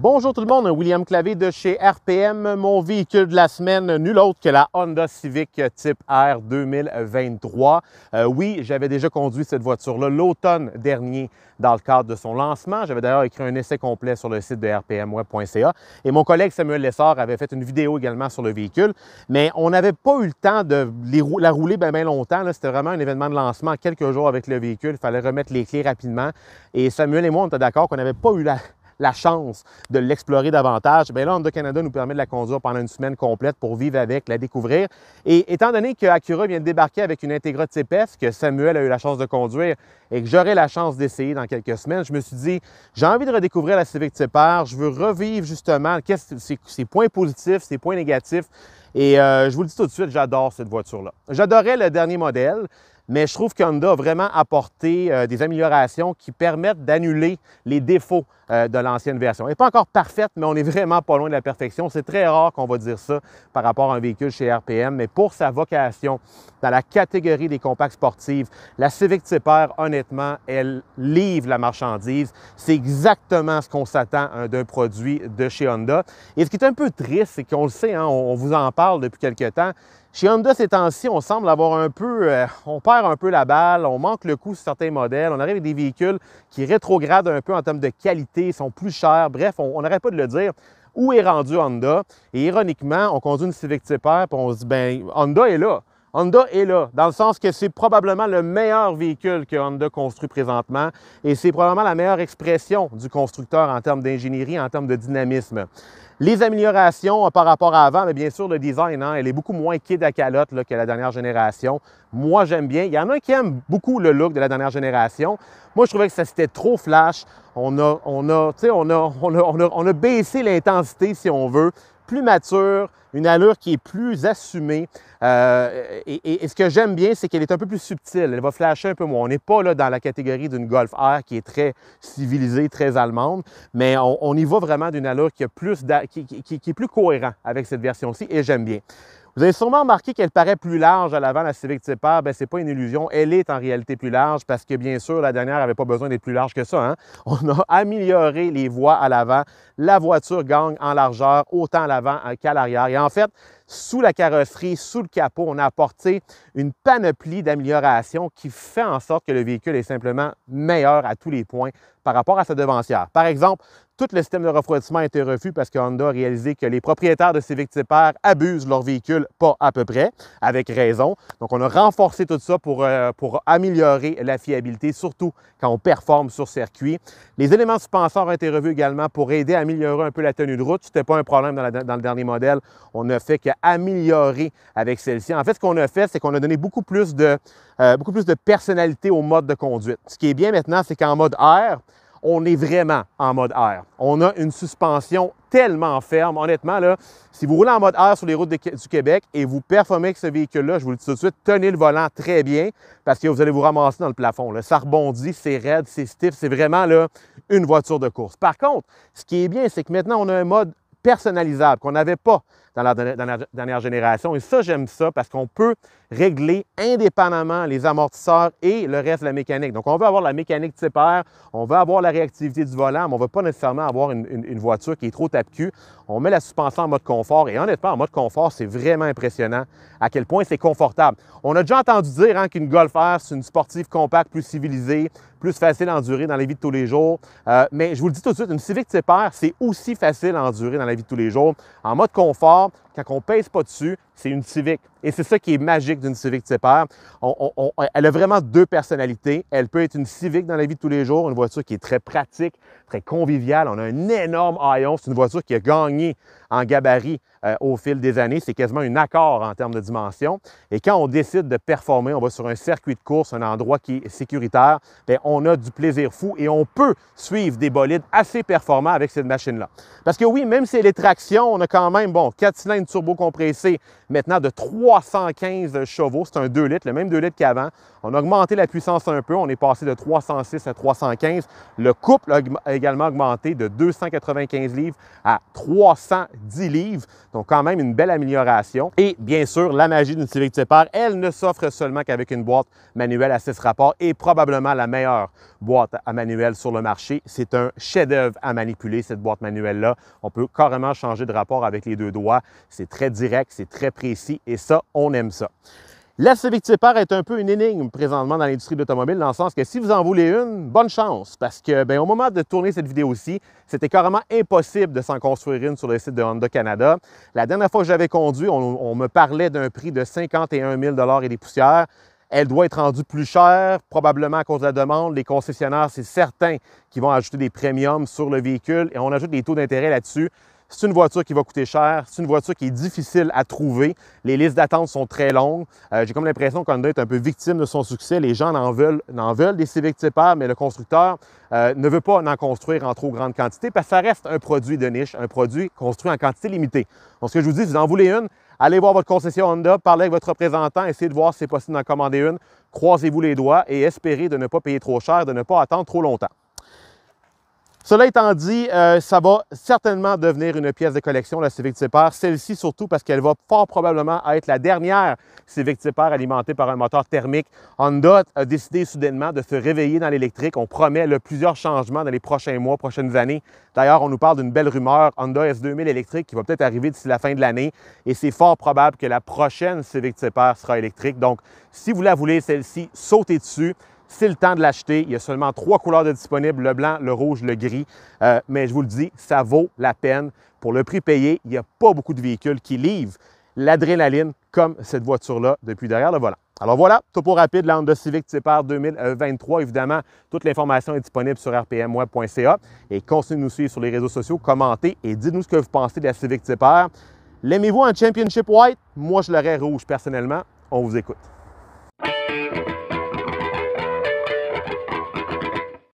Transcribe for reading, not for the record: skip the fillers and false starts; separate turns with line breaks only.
Bonjour tout le monde, William Clavé de chez RPM. Mon véhicule de la semaine, nul autre que la Honda Civic Type R 2023. Oui, j'avais déjà conduit cette voiture-là l'automne dernier dans le cadre de son lancement. J'avais d'ailleurs écrit un essai complet sur le site de rpmweb.ca. Et mon collègue Samuel Lessard avait fait une vidéo également sur le véhicule. Mais on n'avait pas eu le temps de la rouler bien longtemps. C'était vraiment un événement de lancement, quelques jours avec le véhicule. Il fallait remettre les clés rapidement. Et Samuel et moi, on était d'accord qu'on n'avait pas eu la chance de l'explorer davantage. Bien là, Honda Canada nous permet de la conduire pendant une semaine complète pour vivre avec, la découvrir. Et étant donné que Acura vient de débarquer avec une Integra Type S que Samuel a eu la chance de conduire et que j'aurai la chance d'essayer dans quelques semaines, je me suis dit, j'ai envie de redécouvrir la Civic Type R. Je veux revivre justement ses points positifs, ses points négatifs. Et je vous le dis tout de suite, j'adore cette voiture-là. J'adorais le dernier modèle. Mais je trouve qu'Honda a vraiment apporté des améliorations qui permettent d'annuler les défauts de l'ancienne version. Elle n'est pas encore parfaite, mais on est vraiment pas loin de la perfection. C'est très rare qu'on va dire ça par rapport à un véhicule chez RPM, mais pour sa vocation, dans la catégorie des compacts sportives, la Civic Type R, honnêtement, elle livre la marchandise. C'est exactement ce qu'on s'attend d'un produit de chez Honda. Et ce qui est un peu triste, c'est qu'on le sait, hein, on vous en parle depuis quelques temps. Chez Honda, ces temps-ci, on semble avoir un peu, on perd un peu la balle, on manque le coup sur certains modèles, on arrive avec des véhicules qui rétrogradent un peu en termes de qualité, sont plus chers, bref, on n'arrête pas de le dire. Où est rendu Honda? Et ironiquement, on conduit une Civic Type R, puis on se dit, bien, Honda est là. Honda est là, dans le sens que c'est probablement le meilleur véhicule que Honda construit présentement et c'est probablement la meilleure expression du constructeur en termes d'ingénierie, en termes de dynamisme. Les améliorations par rapport à avant, bien sûr, le design, hein, elle est beaucoup moins kid à calotte là, que la dernière génération. Moi, j'aime bien. Il y en a qui aiment beaucoup le look de la dernière génération. Moi, je trouvais que ça c'était trop flash. On a baissé l'intensité, si on veut, plus mature, une allure qui est plus assumée. Et ce que j'aime bien, c'est qu'elle est un peu plus subtile. Elle va flasher un peu moins. On n'est pas là dans la catégorie d'une Golf R qui est très civilisée, très allemande, mais on y va vraiment d'une allure qui est plus cohérent avec cette version-ci et j'aime bien. Vous avez sûrement remarqué qu'elle paraît plus large à l'avant, la Civic Type R. Bien, ce n'est pas une illusion. Elle est en réalité plus large parce que, bien sûr, la dernière n'avait pas besoin d'être plus large que ça. Hein? On a amélioré les voies à l'avant. La voiture gagne en largeur autant à l'avant qu'à l'arrière. Et en fait, sous la carrosserie, sous le capot, on a apporté une panoplie d'améliorations qui fait en sorte que le véhicule est simplement meilleur à tous les points par rapport à sa devancière. Par exemple, tout le système de refroidissement a été refait parce que Honda a réalisé que les propriétaires de Civic Type R abusent leur véhicule pas à peu près, avec raison. Donc, on a renforcé tout ça pour améliorer la fiabilité, surtout quand on performe sur circuit. Les éléments suspenseurs ont été revus également pour aider à améliorer un peu la tenue de route. Ce n'était pas un problème dans le dernier modèle. On n'a fait qu'améliorer avec celle-ci. En fait, ce qu'on a fait, c'est qu'on a donné beaucoup plus de personnalité au mode de conduite. Ce qui est bien maintenant, c'est qu'en mode R, on est vraiment en mode R. On a une suspension tellement ferme. Honnêtement, là, si vous roulez en mode R sur les routes du Québec et vous performez avec ce véhicule-là, je vous le dis tout de suite, tenez le volant très bien parce que vous allez vous ramasser dans le plafond. Là. Ça rebondit, c'est raide, c'est stiff, c'est vraiment là, une voiture de course. Par contre, ce qui est bien, c'est que maintenant, on a un mode personnalisable qu'on n'avait pas dans la dernière génération. Et ça, j'aime ça parce qu'on peut régler indépendamment les amortisseurs et le reste de la mécanique. Donc, on veut avoir la mécanique Type R, on veut avoir la réactivité du volant, mais on ne veut pas nécessairement avoir une voiture qui est trop tape-cul. On met la suspension en mode confort et honnêtement, en mode confort, c'est vraiment impressionnant à quel point c'est confortable. On a déjà entendu dire hein, qu'une Golf R, c'est une sportive compacte plus civilisée, plus facile à endurer dans la vie de tous les jours. Mais je vous le dis tout de suite, une Civic Type R, c'est aussi facile à endurer dans la vie de tous les jours. En mode confort, quand on ne pèse pas dessus, c'est une Civic. Et c'est ça qui est magique d'une Civic Type R. Elle a vraiment deux personnalités. Elle peut être une Civic dans la vie de tous les jours, une voiture qui est très pratique, très conviviale. On a un énorme haillon. C'est une voiture qui a gagné en gabarit au fil des années. C'est quasiment un accord en termes de dimension. Et quand on décide de performer, on va sur un circuit de course, un endroit qui est sécuritaire, bien, on a du plaisir fou et on peut suivre des bolides assez performants avec cette machine-là. Parce que oui, même si elle est traction, on a quand même, 4 cylindres turbo compressés maintenant de 315 chevaux. C'est un 2 litres, le même 2 litres qu'avant. On a augmenté la puissance un peu. On est passé de 306 à 315. Le couple a également augmenté de 295 livres à 310 livres. Donc, quand même, une belle amélioration. Et bien sûr, la magie d'une Civic Type R, elle ne s'offre seulement qu'avec une boîte manuelle à 6 rapports et probablement la meilleure boîte à manuel sur le marché. C'est un chef-d'œuvre à manipuler, cette boîte manuelle-là. On peut carrément changer de rapport avec les deux doigts. C'est très direct, c'est très précis et ça, on aime ça. La Civic Type R est un peu une énigme présentement dans l'industrie de l'automobile, dans le sens que si vous en voulez une, bonne chance, parce que au moment de tourner cette vidéo-ci, c'était carrément impossible de s'en construire une sur le site de Honda Canada. La dernière fois que j'avais conduit, on me parlait d'un prix de 51 000 et des poussières. Elle doit être rendue plus chère, probablement à cause de la demande. Les concessionnaires, c'est certain qu'ils vont ajouter des premiums sur le véhicule et on ajoute des taux d'intérêt là-dessus. C'est une voiture qui va coûter cher, c'est une voiture qui est difficile à trouver. Les listes d'attente sont très longues. J'ai comme l'impression qu'Honda est un peu victime de son succès. Les gens en veulent des Civic Type R, mais le constructeur ne veut pas en construire en trop grande quantité parce que ça reste un produit de niche, un produit construit en quantité limitée. Donc, ce que je vous dis, si vous en voulez une, allez voir votre concession Honda, parlez avec votre représentant, essayez de voir si c'est possible d'en commander une. Croisez-vous les doigts et espérez de ne pas payer trop cher, de ne pas attendre trop longtemps. Cela étant dit, ça va certainement devenir une pièce de collection, la Civic Type R. Celle-ci surtout parce qu'elle va fort probablement être la dernière Civic Type R alimentée par un moteur thermique. Honda a décidé soudainement de se réveiller dans l'électrique. On promet plusieurs changements dans les prochains mois, prochaines années. D'ailleurs, on nous parle d'une belle rumeur, Honda S2000 électrique qui va peut-être arriver d'ici la fin de l'année. Et c'est fort probable que la prochaine Civic Type R sera électrique. Donc, si vous la voulez, celle-ci, sautez dessus. C'est le temps de l'acheter. Il y a seulement 3 couleurs de disponibles, le blanc, le rouge, le gris. Mais je vous le dis, ça vaut la peine. Pour le prix payé, il n'y a pas beaucoup de véhicules qui livrent l'adrénaline comme cette voiture-là depuis derrière le volant. Alors voilà, topo rapide, la Honda Civic Type R 2023. Évidemment, toute l'information est disponible sur rpmweb.ca. Et continuez de nous suivre sur les réseaux sociaux, commentez et dites-nous ce que vous pensez de la Civic Type R. L'aimez-vous en Championship White? Moi, je l'aurais rouge personnellement. On vous écoute.